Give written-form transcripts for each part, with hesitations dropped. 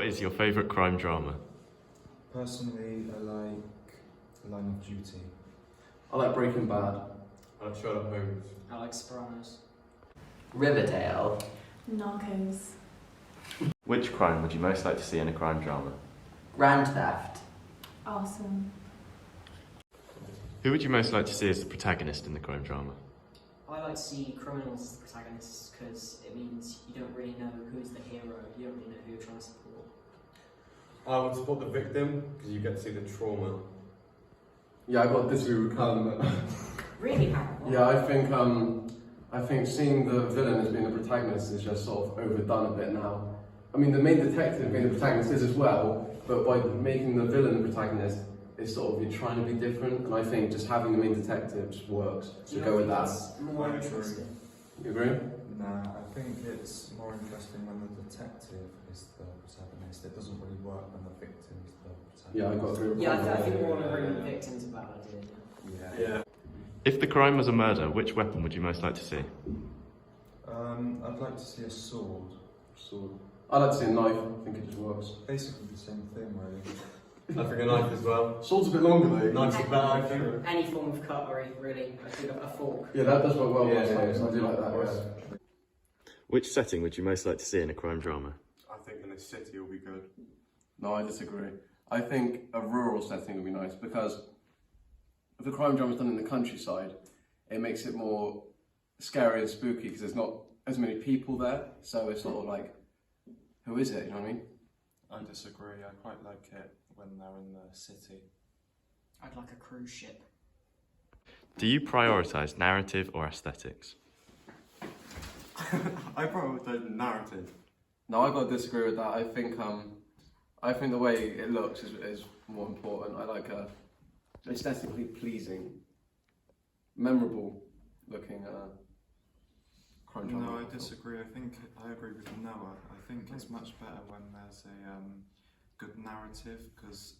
is your favourite crime drama? Personally, I like Line of Duty. I like Breaking Bad. I like Sherlock Holmes. I like Sopranos. Riverdale. Narcos. Which crime would you most like to see in a crime drama? Grand Theft. Arson. Who would you most like to see as the protagonist in the crime drama? I like to see criminals as the protagonists because it means you don't really know who's the hero, you don't really know who you're trying to support. I would support the victim because you get to see the trauma. Yeah, I got disagree with Callum. Really, Hannah? Yeah, I think seeing the villain as being the protagonist is just sort of overdone a bit now. I mean, the main detective being the protagonist is as well, but by making the villain the protagonist, it's sort of you're trying to be different, and I think just having the main detective just works. So go with that. It's more interesting. You agree? Nah, I think it's more interesting when the detective is the protagonist. It doesn't really work when the victim is the protagonist. Yeah, I got to agree with Yeah, that. I think we're all agreeing with victims about that idea. Yeah. If the crime was a murder, which weapon would you most like to see? I'd like to see a sword. I'd like to see a knife. I think it just works. Basically the same thing, really. I think a knife as well. Sword's a bit longer though. Knife's a better, I think. Any form of cutlery, really. I think a fork. Yeah, that does work well. Yeah, I yeah. do like that. Yes. Which setting would you most like to see in a crime drama? I think in a city will be good. No, I disagree. I think a rural setting would be nice because if the crime drama is done in the countryside, it makes it more scary and spooky because there's not as many people there. So it's sort of like, who is it? You know what I mean? I disagree. I quite like it when they're in the city. I'd like a cruise ship. Do you prioritise narrative or aesthetics? I prioritise narrative. No, I got to disagree with that. I think the way it looks is more important. I like a aesthetically pleasing, memorable looking crime drama. No, I disagree. I agree with Noah. I think it's much better when there's a good narrative because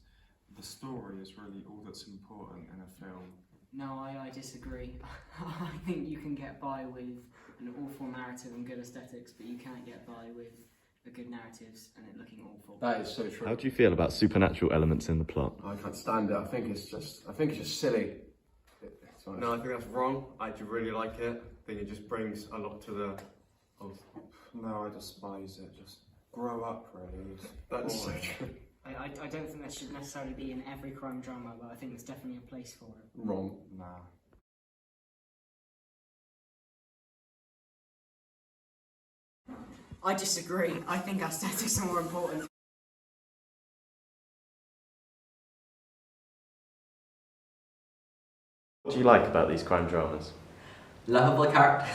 the story is really all that's important in a film. No, I disagree. I think you can get by with an awful narrative and good aesthetics, but you can't get by with the good narratives and it looking awful. That is so true. How do you feel about supernatural elements in the plot? I can't stand it. I think it's just silly. No, I think that's wrong. I do really like it. I think it just brings a lot to the... No, I despise it. Just grow up, really. That's so true. I don't think that should necessarily be in every crime drama, but I think there's definitely a place for it. Wrong. Nah. I disagree. I think aesthetics are more important. What do you like about these crime dramas? Lovable characters.